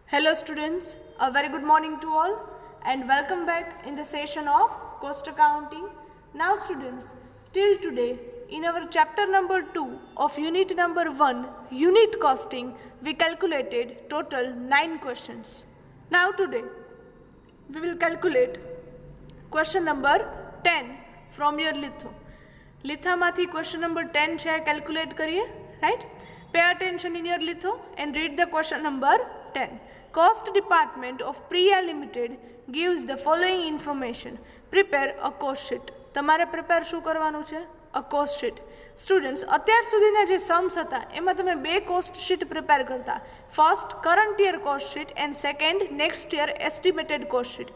Hello students, a very good morning to all and welcome back in the session of cost accounting. Now students, till today in our chapter number 2 of unit number 1, unit costing, we calculated total 9 questions. Now today we will calculate question number 10 from your litho. Lithaમાંથી question number 10 છે calculate કરીએ, right? Pay attention in your litho and read the question number 10. Cost department of Priya Limited gives the following information. Prepare a cost sheet. તમારે prepare શું કરવાનું છે? A cost sheet. Students, અત્યાર સુધીના જે sums હતા એમાં તમે બે cost sheet prepare કરતા. First current year cost sheet and second next year estimated cost sheet.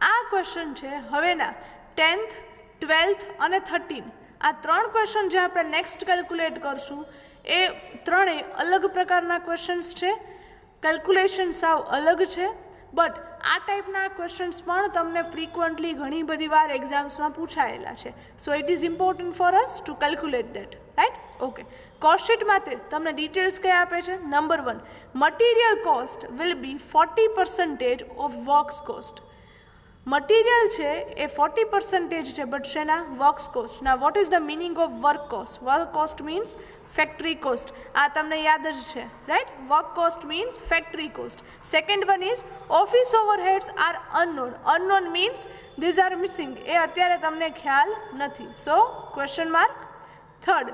આ question છે હવેના 10th 12th અને 13 આ ત્રણ ક્વેશ્ચન જે આપણે નેક્સ્ટ કેલ્ક્યુલેટ કરશું એ ત્રણેય અલગ પ્રકારના ક્વેશ્ચન્સ છે. કેલ્ક્યુલેશન સાવ અલગ છે, બટ આ ટાઈપના ક્વેશ્ચન્સ પણ તમને ફ્રીક્વન્ટલી ઘણી બધી વાર એક્ઝામ્સમાં પૂછાયેલા છે. So it is important for us to calculate that, right? Okay, cost sheet માટે તમને ડિટેલ્સ કઈ આપે છે? Number 1, material cost will be 40% of works cost. Material છે એ 40% છે, બટ શેના? Works cost. ના, what is the meaning of work cost? Work cost means factory cost. આ તમને યાદ જ છે, right? Work cost means factory cost. Second one is office overheads are unknown. Unknown means these are missing. એ અત્યારે તમને ખ્યાલ નથી. So question mark. Third,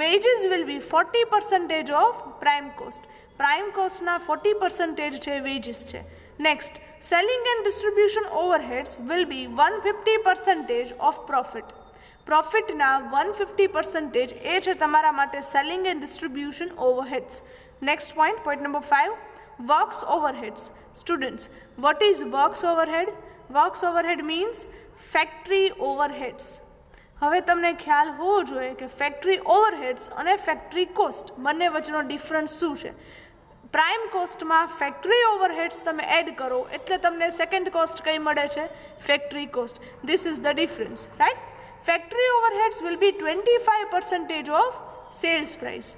wages will be 40% of prime cost. Prime કોસ્ટના 40% છે વેજીસ છે. Next, selling and distribution overheads will be 150% of profit. પ્રોફિટના 150% એ છે તમારા માટે selling and distribution overheads. Next point, point number 5, works overheads. Students, what is works overhead? Works overhead means factory overheads. હવે તમને ખ્યાલ હોવો જોઈએ કે ફેક્ટરી ઓવરહેડ્સ અને ફેક્ટરી કોસ્ટ બંને વચ્ચેનો ડિફરન્સ શું છે. પ્રાઇમ કોસ્ટમાં ફેક્ટરી ઓવરહેડ્સ તમે એડ કરો એટલે તમને સેકન્ડ કોસ્ટ કઈ મળે છે? Factory cost. This is the difference, right? Factory overheads will be 25% of sales price.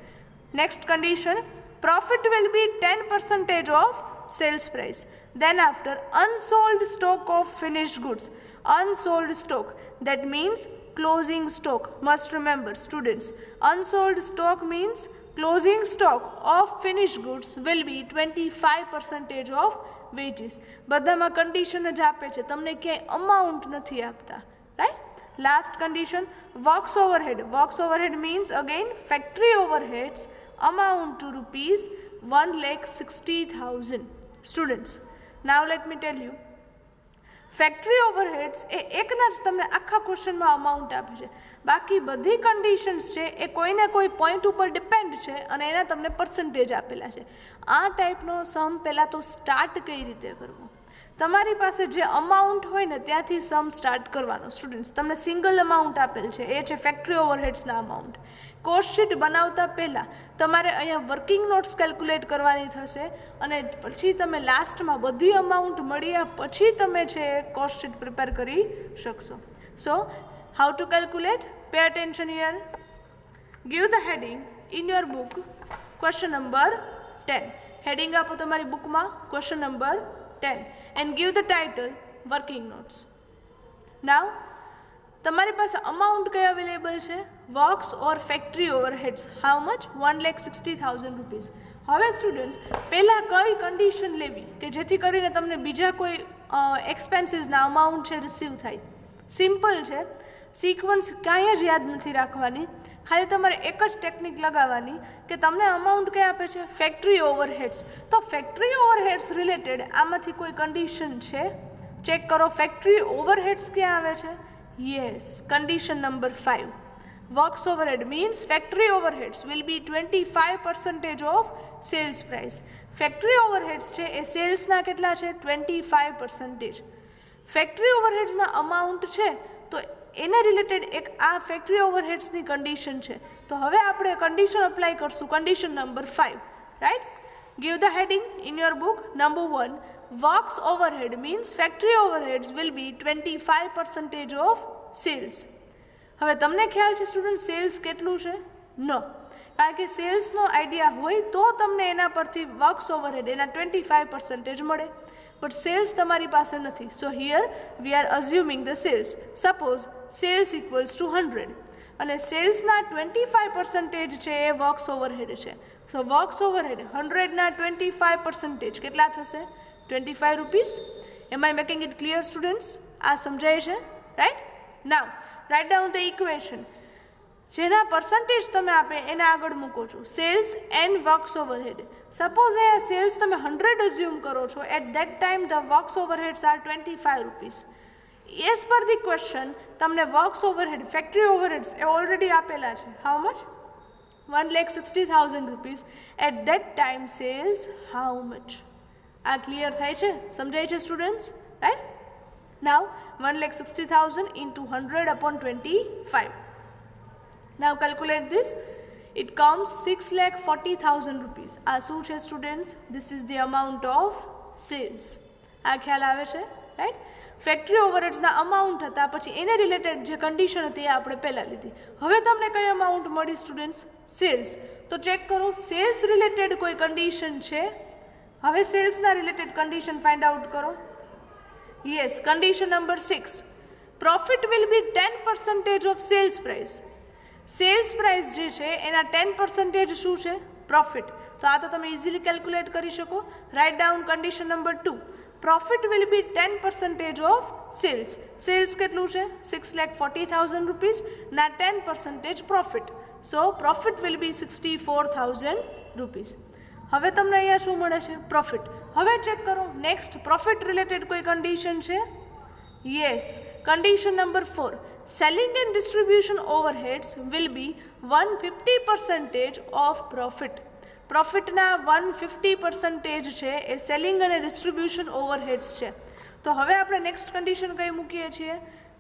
Next condition, profit will be 10% of sales price. Then after, unsold stock of finished goods. Unsold stock, that means closing stock. Must remember students, unsold stock means closing stock of finished goods will be 25% of wages. બધામાં condition જ આપે છે, તમને ક્યાંય amount નથી આપતા, right? Last condition, works overhead. Works overhead means again factory overheads amount to rupees 1,60,000. Students, now let me tell you, factory overheads એ એકના જ તમને આખા ક્વેશ્ચનમાં અમાઉન્ટ આપે છે. બાકી બધી કન્ડિશન્સ છે એ કોઈને કોઈ પોઈન્ટ ઉપર ડિપેન્ડ છે અને એના તમને પર્સન્ટેજ આપેલા છે. આ ટાઈપનો સમ પહેલાં તો સ્ટાર્ટ કઈ રીતે કરવો? તમારી પાસે જે અમાઉન્ટ હોય ને ત્યાંથી સમ સ્ટાર્ટ કરવાનો. સ્ટુડન્ટ્સ, તમને સિંગલ અમાઉન્ટ આપેલ છે, એ છે ફેક્ટરી ઓવરહેડ્સના અમાઉન્ટ. કોસ્ટ શીટ બનાવતા પહેલાં તમારે અહીંયા વર્કિંગ નોટ્સ કેલ્ક્યુલેટ કરવાની થશે અને પછી તમે લાસ્ટમાં બધી અમાઉન્ટ મળ્યા પછી તમે છે કોસ્ટ શીટ પ્રિપેર કરી શકશો. So how to calculate? Pay attention here. Give the heading in your book question number 10. Heading આપો તમારી બુકમાં question number 10 and give the title working notes. Now તમારી પાસે અમાઉન્ટ કઈ અવેલેબલ છે? Works or factory overheads. How much? 1,60,000 rupees. હવે students, પહેલાં કઈ કન્ડિશન લેવી કે જેથી કરીને તમને બીજા કોઈ એક્સપેન્સીસના અમાઉન્ટ છે રિસીવ થાય? સિમ્પલ છે, સિક્વન્સ કાંઈ જ યાદ નથી રાખવાની. ખાલી તમારે એક જ ટેકનિક લગાવવાની કે તમને અમાઉન્ટ કઈ આપે છે? Factory overheads. તો ફેક્ટરી ઓવરહેડ્સ રિલેટેડ આમાંથી કોઈ કન્ડિશન છે? ચેક કરો. ફેક્ટરી ઓવરહેડ્સ ક્યાં આવે છે? Yes, condition number 5. Works overhead means factory overheads will be 25% of sales price. Factory overheads છે એ સેલ્સના કેટલા છે? 25%. ફેક્ટરી ઓવરહેડ્સના અમાઉન્ટ છે તો એને રિલેટેડ એક આ ફેક્ટરી ઓવરહેડ્સની કન્ડિશન છે. તો હવે આપણે કન્ડિશન અપ્લાય કરશું, condition number 5, right? Give the heading in your book. Number 1, works overhead means factory overheads will be 25% of sales. હવે તમને ખ્યાલ છે સ્ટુડન્ટ સેલ્સ કેટલું છે? નો. કારણ કે સેલ્સનો આઈડિયા હોય તો તમને એના પરથી વર્ક્સ ઓવરહેડ એના 25% મળે, બટ સેલ્સ તમારી પાસે નથી. So here we are assuming the sales. Suppose sales equals to 100 અને સેલ્સના 25% છે એ વર્ક્સ ઓવરહેડ છે. સો વર્ક્સ ઓવરહેડ 100ના 25% કેટલા થશે? 25 rupees. Am I making it clear students? આ સમજાય છે? Right. Now write down the equation. જેના પર્સન્ટેજ તમે આપે એના આગળ મૂકો છો sales and works overhead. Suppose એ સેલ્સ તમે 100 અઝ્યુમ કરો છો, at that time the works overheads are 25 rupees. As per the question તમને વર્ક્સ ઓવરહેડ ફેક્ટરી ઓવરહેડ્સ એ ઓલરેડી આપેલા છે. How much? 1,60,000 rupees. At that time cells how much? આ clear થાય છે? સમજાય છે students? Right. Now 1,60,000 into 100 upon 25. Now calculate this. It comes 6,40,000 rupees. આ શું છે students? This is the amount of sales. આ ખ્યાલ આવે છે? રાઈટ. ફેક્ટરી ઓવરહેડ્સના અમાઉન્ટ હતા, પછી એને રિલેટેડ જે કન્ડિશન હતી એ આપણે પહેલાં લીધી. હવે તમને કઈ અમાઉન્ટ મળી સ્ટુડન્ટ્સ? સેલ્સ. તો ચેક કરો સેલ્સ રિલેટેડ કોઈ કન્ડિશન છે? હવે સેલ્સના રિલેટેડ કન્ડિશન ફાઇન્ડ આઉટ કરો. Yes, condition number 6. Profit will be 10% of sales price. Sales price જે છે એના 10% શું છે? પ્રોફિટ. તો આ તો તમે ઇઝીલી કેલ્ક્યુલેટ કરી શકો. Write down condition number 2. Profit will be 10% of sales. Sales કેટલું છે? 6,40,000 રૂપીસ ના 10% profit. So profit will be 64,000 rupees. હવે તમને અહીંયા શું મળે છે? પ્રોફિટ. હવે ચેક કરો નેક્સ્ટ પ્રોફિટ રિલેટેડ કોઈ કન્ડિશન છે? Yes, condition number 4. Selling and distribution overheads will be 150% of profit. પ્રોફિટના 150% છે એ સેલિંગ અને ડિસ્ટ્રીબ્યુશન ઓવરહેડ્સ છે. તો હવે આપણે નેક્સ્ટ કન્ડિશન કઈ મૂકીએ છીએ?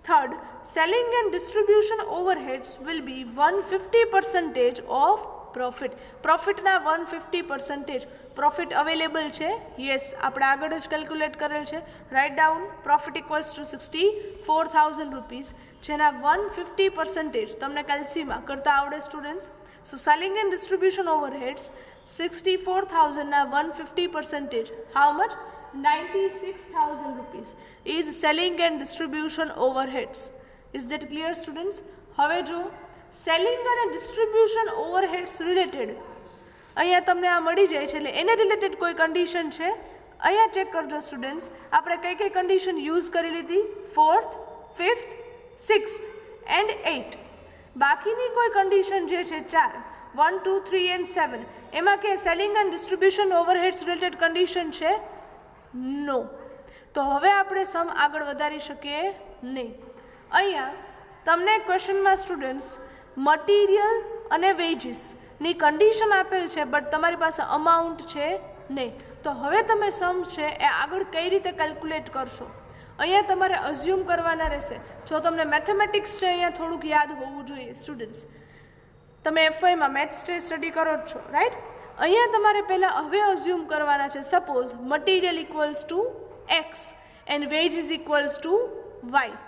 Third, selling and distribution overheads will be 150% of profit. પ્રોફિટના 150% પ્રોફિટ અવેલેબલ છે? યસ, આપણે આગળ જ કેલ્ક્યુલેટ કરેલ છે. Write down profit equals to 64,000 rupees, જેના 150% તમને કેલ્સીમાં કરતા આવડે students. So selling and distribution overheads 64,000 na 150%. How much? 96,000 rupees is selling and distribution overheads. Is that clear students? હવે જો સેલિંગ અને ડિસ્ટ્રીબ્યુશન ઓવરહેડ્સ રિલેટેડ અહીંયા તમને આ મળી જાય છે, એટલે એને રિલેટેડ કોઈ કન્ડિશન છે? અહીંયા ચેક કરજો સ્ટુડન્ટ્સ. આપણે કઈ કઈ કન્ડિશન યુઝ કરી લીધી? 4th, 5th, 6th and 8. બાકીની કોઈ કન્ડિશન જે છે 4, 1, 2, 3 એન્ડ 7, એમાં કે selling and distribution overheads related condition છે? નો. તો હવે આપણે સમ આગળ વધારી શકીએ નહીં. અહીંયા તમને ક્વેશ્ચનમાં સ્ટુડન્ટ્સ મટીરિયલ અને વેજીસની કન્ડિશન આપેલ છે, બટ તમારી પાસે અમાઉન્ટ છે નહીં. તો હવે તમે સમ છે એ આગળ કઈ રીતે કેલ્ક્યુલેટ કરશો? અહીંયા તમારે અઝ્યુમ કરવાના રહેશે. જો તમને મેથેમેટિક્સ છે અહીંયા થોડુંક યાદ હોવું જોઈએ સ્ટુડન્ટ્સ. તમે FYમાં મેથ્સ સ્ટડી કરો જ છો, રાઈટ. અહીંયા તમારે પહેલાં હવે અઝ્યુમ કરવાના છે. Suppose material equals to X and wages equals to Y.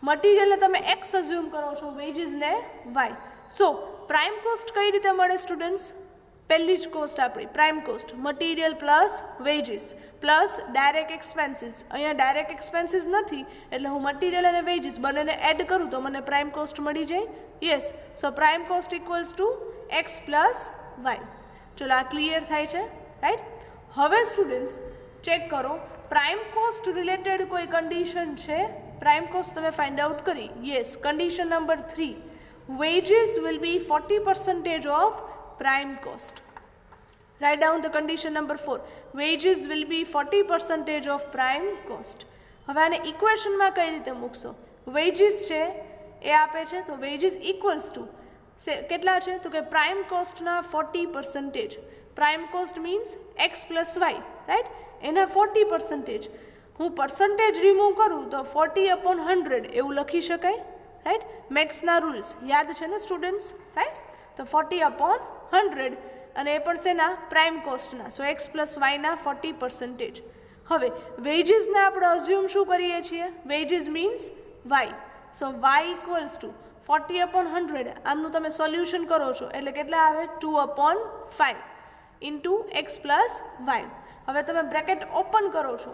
મટીરિયલને તમે એક્સ અઝ્યુમ કરો છો, વેજીસને વાય. સો પ્રાઇમ કોસ્ટ કઈ રીતે મળે સ્ટુડન્ટ્સ? પહેલી જ કોસ્ટ આપણી prime cost, material plus wages plus direct expenses. અહીંયા ડાયરેક્ટ એક્સપેન્સીસ નથી, એટલે હું મટીરિયલ અને વેજીસ બંનેને એડ કરું તો મને પ્રાઇમ કોસ્ટ મળી જાય. Yes, so prime cost equals to X plus Y. ચલો આ ક્લિયર થાય છે, રાઈટ. હવે સ્ટુડન્ટ્સ ચેક કરો પ્રાઇમ કોસ્ટ રિલેટેડ કોઈ કન્ડિશન છે? પ્રાઇમ કોસ્ટ તમે ફાઇન્ડ આઉટ કરી. Yes, condition number 3. Wages will be 40% of prime cost. Write down the condition number 4. Wages will be 40% of prime cost. હવે આને ઇક્વેશનમાં કઈ રીતે મૂકશો? વેજીસ છે એ આપે છે, તો વેજીસ ઇક્વલ્સ ટુ કેટલા છે? તો કે પ્રાઇમ કોસ્ટના 40%. Prime cost means X plus Y, right. એના 40%. હું પર્સન્ટેજ રિમૂવ કરું તો 40/100 એવું લખી શકાય, રાઈટ. મેથ્સના રૂલ્સ યાદ છે ને સ્ટુડન્ટ્સ, રાઈટ. તો 40/100 અને એ પણ શેના? પ્રાઇમ કોસ્ટના. સો એક્સ પ્લસ વાયના 40%. હવે વેજીસને આપણે અઝ્યુમ શું કરીએ છીએ? Wages means Y. So Y equals to 40/100 આમનું તમે સોલ્યુશન કરો છો એટલે કેટલા આવે 2/5 ઇન્ટુ એક્સ પ્લસ વાય. હવે તમે બ્રેકેટ ઓપન કરો છો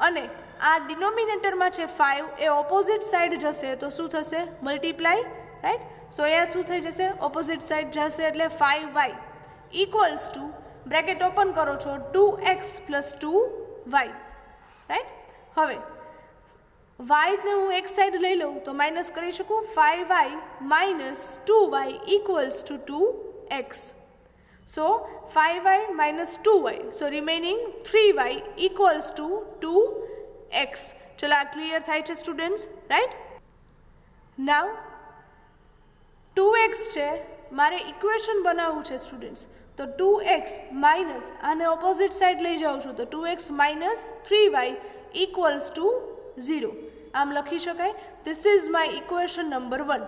અને આ ડિનોમિનેટરમાં છે 5 એ ઓપોઝિટ સાઈડ જશે તો શું થશે મલ્ટીપ્લાય, રાઈટ. સો અહીંયા શું થઈ જશે ઓપોઝિટ સાઈડ જશે એટલે 5y equals to bracket open કરો છો 2x પ્લસ 2y, રાઈટ. હવે વાયને હું એક સાઈડ લઈ લઉં તો માઇનસ કરી શકું 5y minus 2y equals to 2x. So 5y minus 2y, so remaining 3y equals to 2x. ચલો આ ક્લિયર થાય છે સ્ટુડન્ટ્સ, રાઈટ. નાવ 2x છે મારે ઇક્વેશન બનાવવું છે સ્ટુડન્ટ્સ, તો 2x માઇનસ આને ઓપોઝિટ સાઈડ લઈ જાઉં છું તો 2x minus 3y equals to 0. આમ લખી શકાય. This is my equation number 1.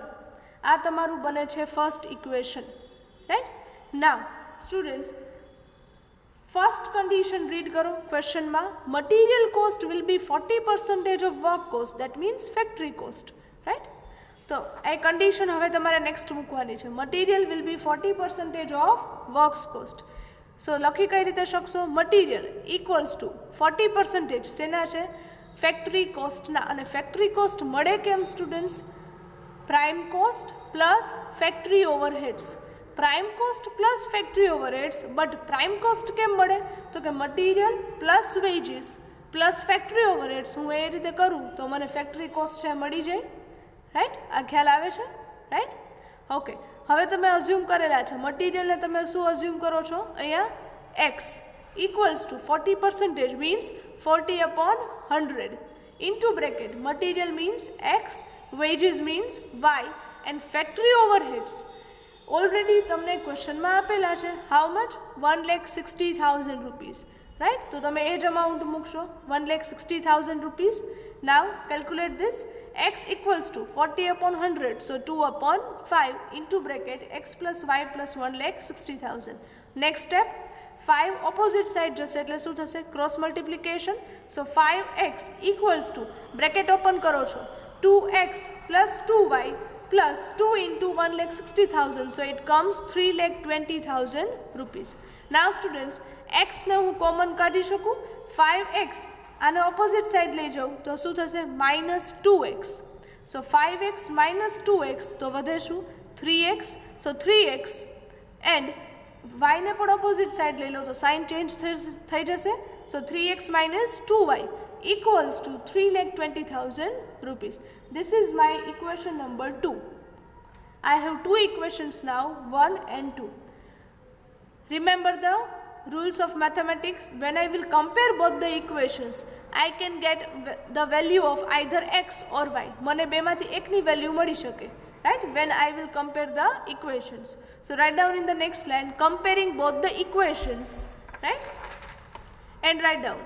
આ તમારું બને છે first equation, right. Now students first condition read કરો ક્વેશ્ચનમાં. Material cost will be 40% of work cost, that means factory cost, right. તો એ કન્ડિશન હવે તમારે નેક્સ્ટ મૂકવાની છે. Material will be 40% of works cost. So લખી કઈ રીતે શકશો મટીરિયલ ઇક્વલ્સ ટુ 40% શેના છે ફેક્ટરી કોસ્ટના. અને ફેક્ટરી કોસ્ટ મળે કેમ students prime cost plus factory overheads. Prime cost plus factory overheads, but prime cost કેમ મળે તો કે material plus wages plus factory overheads હું એ રીતે કરું તો મને ફેક્ટરી કોસ્ટ છે મળી જાય, રાઈટ. આ ખ્યાલ આવે છે, રાઈટ. ઓકે, હવે તમે અઝ્યુમ કરેલા છે મટીરિયલને તમે શું અઝ્યુમ કરો છો અહીંયા X equals to 40% means 40/100 into bracket material means X, wages means Y and factory overheads already તમને ક્વેશ્ચનમાં આપેલા છે હાઉ મચ 1,60,000 રૂપીઝ, રાઈટ. તો તમે એ જ અમાઉન્ટ મૂકશો 1,60,000 rupees. Now calculate this. x equals to 40/100, so 2/5 into bracket x plus y plus 1,60,000. Next step 5 opposite side જશે એટલે શું થશે cross multiplication. So 5x equals to bracket open કરો છો 2x plus 2y plus 2 into 1,60,000, so it comes 3,20,000 rupees. Now students x ને હું common કાઢી શકું 5x આને ઓપોઝિટ સાઈડ લઈ જાઉં તો શું થશે -2x. સો 5x minus 2x તો વધે શું 3x. સો 3x એન્ડ વાયને પણ ઓપોઝિટ સાઈડ લઈ લો તો સાઇન ચેન્જ થઈ જશે. સો 3x minus 2y equals to 3,20,000 rupees. This is my equation number 2. I have two equations now, 1 and 2. Remember the rules of mathematics. When I will compare both the equations I can get the value of either x or y. મને બેમાંથી એકની value મળી શકે, right, when I will compare the equations. So write down in the next line comparing both the equations, right, and write down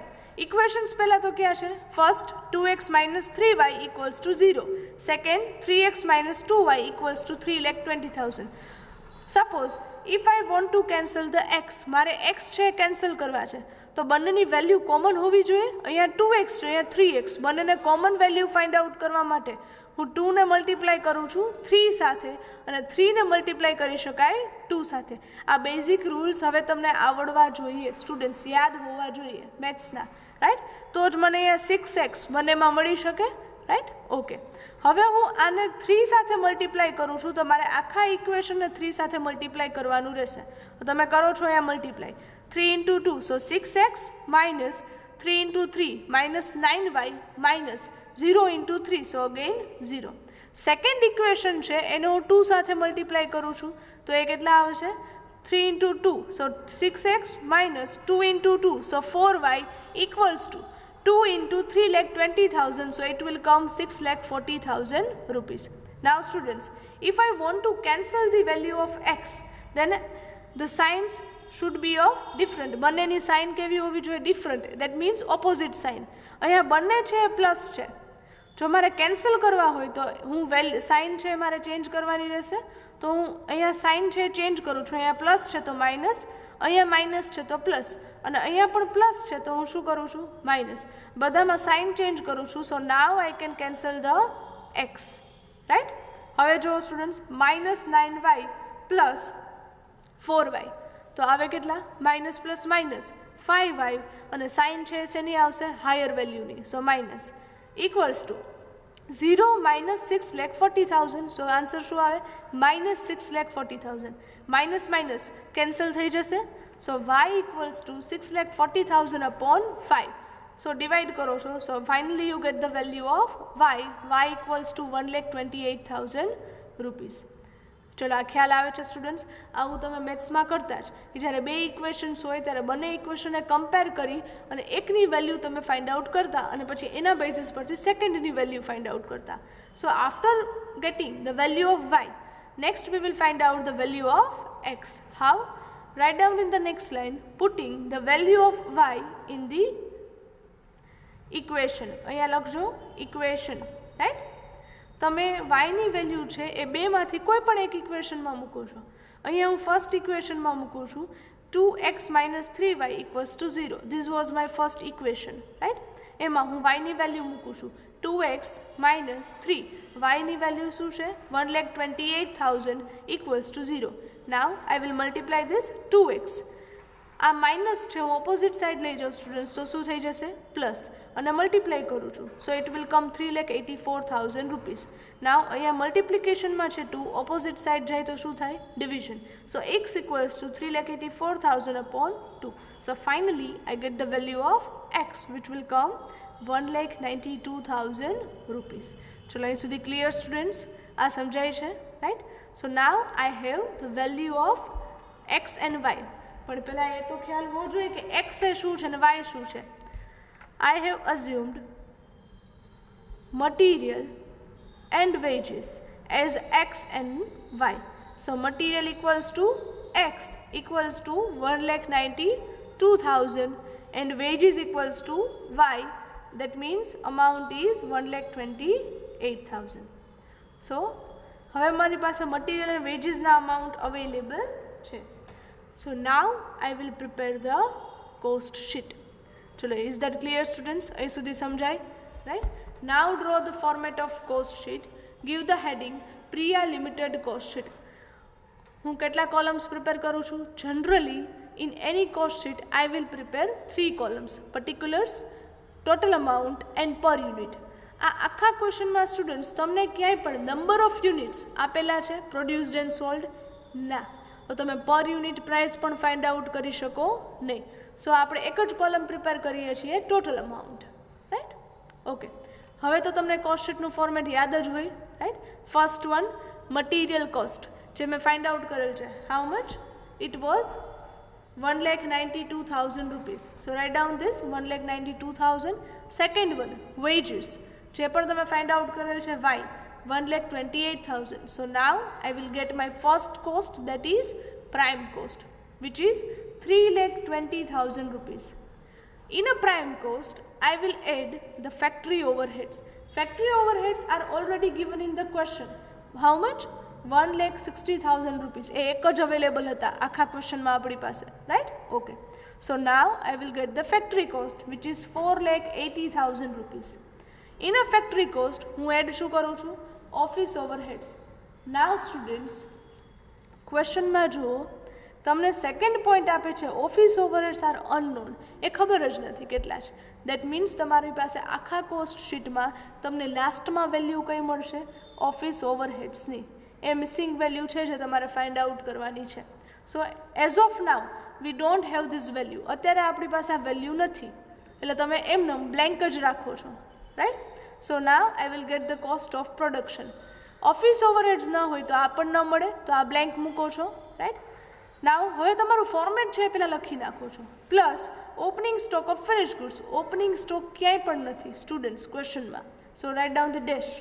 equations. પહેલા તો ક્યાં છે first 2x minus 3y equals to 0. second 3x minus 2y equals to 3,20,000. Suppose if I want to cancel the x, મારે x છે cancel કરવા છે તો બંનેની વેલ્યુ કોમન હોવી જોઈએ. અહીંયા 2x છે અહીંયા 3x, બંનેને કોમન વેલ્યુ ફાઇન્ડ આઉટ કરવા માટે હું 2 ને મલ્ટીપ્લાય કરું છું 3 સાથે અને 3 ને મલ્ટીપ્લાય કરી શકાય 2 સાથે. આ બેઝિક રૂલ્સ હવે તમને આવડવા જોઈએ સ્ટુડન્ટ્સ, યાદ હોવા જોઈએ મેથ્સના, રાઈટ. તો જ મને અહીંયા 6x બંનેમાં મળી શકે, રાઈટ. ઓકે, હવે હું આને 3 સાથે મલ્ટીપ્લાય કરું છું તો મારે આખા ઇક્વેશનને 3 સાથે મલ્ટીપ્લાય કરવાનું રહેશે. તો તમે કરો છો અહીંયા multiply 3 into 2, so 6x minus 3 into 3 minus 9y minus 0 into 3, so again 0. Second equation છે એને હું 2 સાથે મલ્ટીપ્લાય કરું છું તો એ કેટલા આવશે 3 into 2, so 6x minus 2 into 2, so 4y equals to 2 into 3,20,000, so it will come 6,40,000 rupees. Now students, if I want to cancel the value of x, then the signs should be of different. બંનેની sign કેવી હોવી જોઈએ different, that means opposite sign. અહીંયા બંને છે plus છે, જો મારે કેન્સલ કરવા હોય તો હું સાઇન છે મારે ચેન્જ કરવાની રહેશે. તો હું અહીંયા સાઇન છે ચેન્જ કરું છું, અહીંયા પ્લસ છે તો માઇનસ, અહીંયા માઇનસ છે તો પ્લસ, અને અહીંયા પણ પ્લસ છે તો હું શું કરું છું માઇનસ. બધામાં સાઇન ચેન્જ કરું છું. So now I can cancel the X, right. હવે જો સ્ટુડન્ટ્સ -9y પ્લસ 4y તો આવે કેટલા માઇનસ પ્લસ માઇનસ 5y અને સાઇન છે શેની આવશે હાયર વેલ્યુની so minus equals to 0 - 6,40,000 so answer શું આવે -6,40,000 માઇનસ માઇનસ કેન્સલ થઈ જશે so y equals to 6,40,000 upon 5 so divide કરો છો so finally you get the value of y equals to 1,28,000 rupees ચલો આ ખ્યાલ આવે છે સ્ટુડન્ટ્સ આવું તમે મેથ્સમાં કરતા જ કે જ્યારે બે ઇક્વેશન્સ હોય ત્યારે બંને ઇક્વેશનને કમ્પેર કરી અને એકની વેલ્યુ તમે ફાઇન્ડ આઉટ કરતા અને પછી એના બેઝિસ પરથી સેકન્ડની વેલ્યુ ફાઇન્ડ આઉટ કરતા so after getting the value of y next we will find out the value of x how write down in the next line putting the value of y in the equation અહીંયા લખજો equation right તમે વાયની value છે એ બેમાંથી કોઈ પણ એક ઇક્વેશનમાં મૂકો છો અહીંયા હું ફર્સ્ટ ઇક્વેશનમાં મૂકું છું 2x - 3y equals to 0 this was my first equation right એમાં હું વાયની વેલ્યુ મૂકું છું 2x - 3 વાયની વેલ્યુ શું છે 1,28,000 equals to 0 now I will multiply this 2x આ માઇનસ છે હું ઓપોઝિટ સાઈડ લઈ જાઉં સ્ટુડન્ટ્સ તો શું થઈ જશે પ્લસ અને મલ્ટીપ્લાય કરું છું so it will come 3,84,000 rupees now અહીંયા મલ્ટિપ્લિકેશનમાં છે 2 ઓપોઝિટ સાઈડ જાય તો શું થાય division so x equals to 3,84,000 upon 2 so finally I get the value of x which will come 1,92,000 rupees ચલો અહીં સુધી ક્લિયર સ્ટુડન્ટ્સ આ સમજાય છે right so now I have the value of x and y પણ પહેલાં એ તો ખ્યાલ હોવો જોઈએ કે x એ શું છે અને y શું છે I have assumed material and wages as x and y. So material equals to x equals to 1,92,000 and wages equals to y. That means amount is 1,28,000. So હવે મારી પાસે material and wages ના amount available છે. So now I will prepare the cost sheet. चलो is that clear students અહીં સુધી સમજાય right now draw the format of cost sheet give the heading Priya limited cost sheet હું કેટલા columns prepare કરું છું generally in any cost sheet I will prepare 3 columns particulars total amount and per unit આ આખા ક્વેશ્ચનમાં students તમને ક્યાંય પણ number of units આપેલા છે પ્રોડ્યુસ્ડ એન્ડ સોલ્ડ ના તો તમે પર યુનિટ પ્રાઇસ પણ ફાઇન્ડ આઉટ કરી શકો નહીં સો આપણે એક જ કોલમ પ્રિપેર કરીએ છીએ ટોટલ અમાઉન્ટ રાઈટ ઓકે હવે તો તમને કોસ્ટ શીટનું ફોર્મેટ યાદ જ હોય right first one material cost જે મેં ફાઇન્ડ આઉટ કરેલ છે how much it was 1,92,000 rupees so write down this 1,92,000 second one veggies જે પણ તમે ફાઇન્ડ આઉટ કરેલ છે Y 1,28,000 so now I will get my first cost that is prime cost which is 3,20,000 rupees in a prime cost I will add the factory overheads are already given in the question how much 1,60,000 rupees એ એક જ available હતા આખા ક્વેશ્ચનમાં આપણી પાસે right okay so now I will get the factory cost which is 4,80,000 rupees in a factory cost હું add શું કરું છું ઓફિસ ઓવરહેડ્સ નાવ સ્ટુડન્ટ્સ ક્વેશ્ચનમાં જુઓ તમને સેકન્ડ પોઈન્ટ આપે છે ઓફિસ ઓવરહેડ્સ આર અનનોન એ ખબર જ નથી કેટલા છે દેટ મીન્સ તમારી પાસે આખા કોસ્ટ શીટમાં તમને લાસ્ટમાં વેલ્યુ કઈ મળશે ઓફિસ ઓવરહેડ્સની એ મિસિંગ વેલ્યુ છે જે તમારે ફાઇન્ડ આઉટ કરવાની છે સો as of now we don't have this value અત્યારે આપણી પાસે આ વેલ્યુ નથી એટલે તમે એમને બ્લેન્ક જ રાખો છો right so now I will get the cost of production office overheads ન હોય તો આ પણ ન મળે તો આ બ્લેન્ક મૂકો છો રાઈટ નાવ હવે તમારું ફોર્મેટ છે એ પહેલાં લખી નાખો છો plus opening stock of finish goods opening stock ક્યાંય પણ નથી સ્ટુડન્ટ્સ ક્વેશ્ચનમાં so write down the dash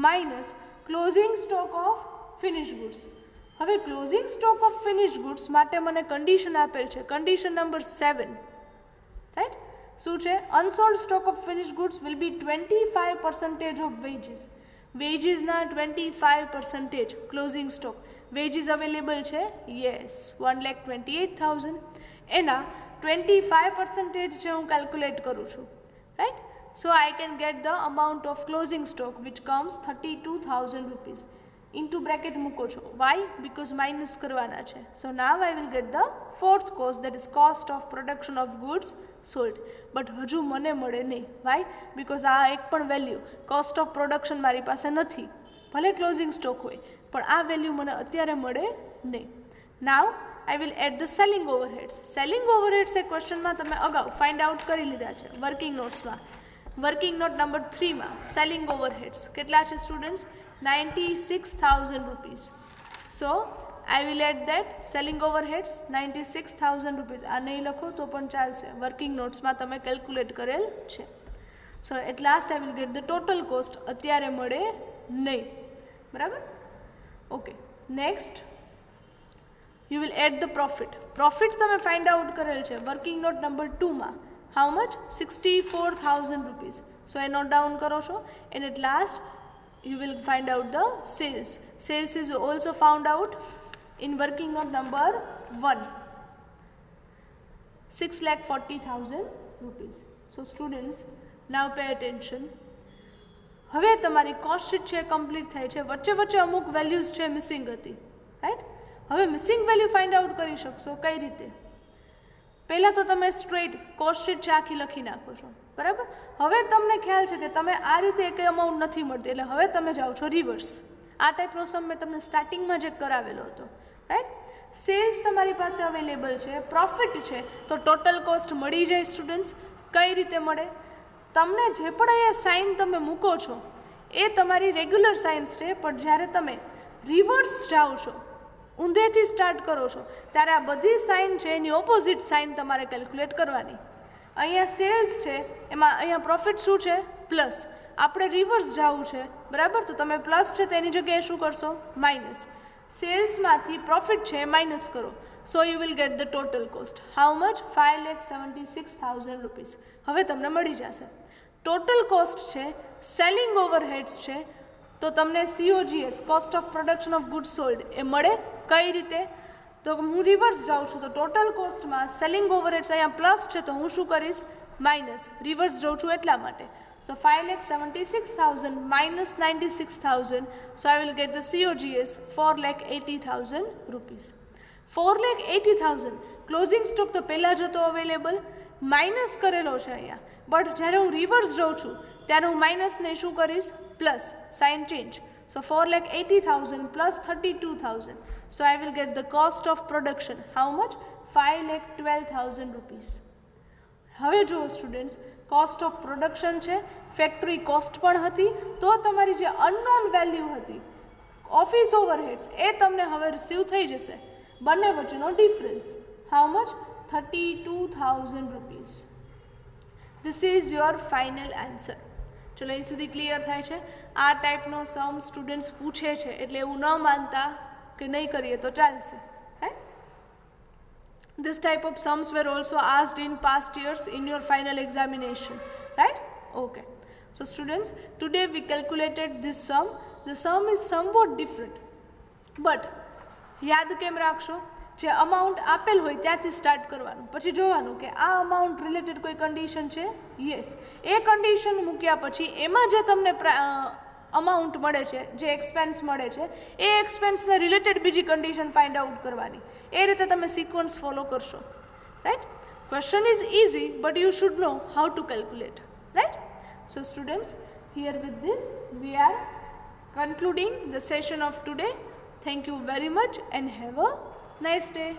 minus closing stock of finish goods હવે closing stock of finish goods માટે મને કન્ડિશન આપેલ છે કન્ડિશન નંબર 7 રાઈટ શું છે unsold stock of finish goods will be 25% of વેજીસના 25% ક્લોઝિંગ સ્ટોક વેજીસ અવેલેબલ છે yes 1,28,000 એના 25% છે હું કેલ્ક્યુલેટ કરું છું right so I can get the amount of closing stock which comes 32,000 rupees into bracket મૂકો છો. Why? Because minus કરવાના છે. So now I will get the fourth cost, that is cost of production of goods sold. But હજુ મને મળે નહીં. Why? Because આ એક પણ વેલ્યુ cost of production મારી પાસે નથી. ભલે ક્લોઝિંગ સ્ટોક હોય પણ આ વેલ્યુ મને અત્યારે મળે નહીં. Now I will add the selling overheads. Selling overheads એ ક્વેશ્ચનમાં તમે અગાઉ ફાઇન્ડ આઉટ કરી લીધા છે વર્કિંગ નોટ્સમાં. વર્કિંગ નોટ નંબર 3માં સેલિંગ ઓવરહેડ્સ કેટલા છે students? 96,000 rupees. So I will add that selling overheads 96,000 rupees. આ નહીં લખો તો પણ ચાલશે, વર્કિંગ નોટ્સમાં તમે કેલ્ક્યુલેટ કરેલ છે. So at last I will get the total cost, અત્યારે મળે નહીં. બરાબર? Okay, next you will add the profit. Profit તમે ફાઇન્ડ આઉટ કરેલ છે વર્કિંગ નોટ નંબર 2માં. How much? 64,000 rupees. સો એ નોટ ડાઉન કરો છો. And at last you will find out the sales. Sales is also found out in working note number 1, 6,40,000 rupees. So students, now pay attention. હવે તમારી cost sheet છે complete થાય છે, વચ્ચે વચ્ચે અમુક વેલ્યુઝ છે મિસિંગ હતી, રાઈટ? હવે મિસિંગ વેલ્યુ ફાઇન્ડ આઉટ કરી શકશો કઈ રીતે? પહેલાં તો તમે સ્ટ્રેટ કોસ્ટ શીટ છે આખી લખી નાખો છો, બરાબર? હવે તમને ખ્યાલ છે કે તમે આ રીતે એક અમાઉન્ટ નથી મળતી, એટલે હવે તમે જાઓ છો રિવર્સ. આ ટાઈપનો સમ મેં તમને સ્ટાર્ટિંગમાં જે કરાવેલો હતો, રાઈટ? સેલ્સ તમારી પાસે અવેલેબલ છે, પ્રોફિટ છે, તો ટોટલ કોસ્ટ મળી જાય સ્ટુડન્ટ્સ. કઈ રીતે મળે? તમને જે પણ અહીંયા સાઇન તમે મૂકો છો એ તમારી રેગ્યુલર સાઇન્સ છે, પણ જ્યારે તમે રિવર્સ જાઓ છો, ઊંધેથી સ્ટાર્ટ કરો છો, ત્યારે આ બધી સાઇન છે એની ઓપોઝિટ સાઇન તમારે કેલ્ક્યુલેટ કરવાની. અહીંયા સેલ્સ છે, એમાં અહીંયા પ્રોફિટ શું છે? પ્લસ. આપણે રિવર્સ જવું છે, બરાબર? તો તમે પ્લસ છે તેની જગ્યાએ શું કરશો? માઇનસ. સેલ્સમાંથી પ્રોફિટ છે એ માઇનસ કરો. So you will get the total cost. How much? 5,76,000 rupees. હવે તમને મળી જશે. ટોટલ કોસ્ટ છે, સેલિંગ ઓવરહેડ્સ છે, તો તમને COGS, cost of production of goods sold, એ મળે કઈ રીતે? તો હું રિવર્સ જાઉં છું, તો ટોટલ કોસ્ટમાં સેલિંગ ઓવરહેડ્સ અહીંયા પ્લસ છે, તો હું શું કરીશ? માઇનસ. રિવર્સ જાઉં છું એટલા માટે. સો 5,76,000 minus 96,000. So I will get the COGS 4,80,000 rupees. 4,80,000 closing stock તો પહેલાં જ હતો અવેલેબલ, માઇનસ કરેલો છે અહીંયા. બટ જ્યારે હું રિવર્સ જાઉં છું ત્યારે હું માઇનસને શું કરીશ? Plus. Sign change. So 4,80,000 plus 32,000. So I will get the cost of production. How much? 5,12,000 rupees. હવે જુઓ સ્ટુડન્ટ્સ, કોસ્ટ ઓફ પ્રોડક્શન છે, ફેક્ટરી કોસ્ટ પણ હતી, તો તમારી જે અનનોન વેલ્યુ હતી ઓફિસ ઓવરહેડ્સ એ તમને હવે રિસીવ થઈ જશે. બંને વચ્ચેનો difference. How much? 32,000 rupees. This is your final answer. ચલો અહીં સુધી ક્લિયર થાય છે? આ ટાઈપનો સમ સ્ટુડન્ટ્સ પૂછે છે, એટલે એવું ન માનતા કે નહીં કરીએ તો ચાલશે, right? This type of sums were also asked in past years in your final examination, right? Okay. So students, today we calculated this sum. The sum is somewhat different, but યાદ કેમ રાખશો? જે અમાઉન્ટ આપેલ હોય ત્યાંથી start કરવાનું, પછી જોવાનું કે આ અમાઉન્ટ રિલેટેડ કોઈ કન્ડિશન છે? યસ. એ કન્ડિશન મૂક્યા પછી એમાં જે તમને અમાઉન્ટ મળે છે, જે એક્સપેન્સ મળે છે, એ એક્સપેન્સને રિલેટેડ બીજી કન્ડિશન ફાઇન્ડ આઉટ કરવાની. એ રીતે તમે સિક્વન્સ ફોલો કરશો, right? Question is easy, but you should know how to calculate, right? So students, here with this we are concluding the session of today. Thank you very much and have a nice day.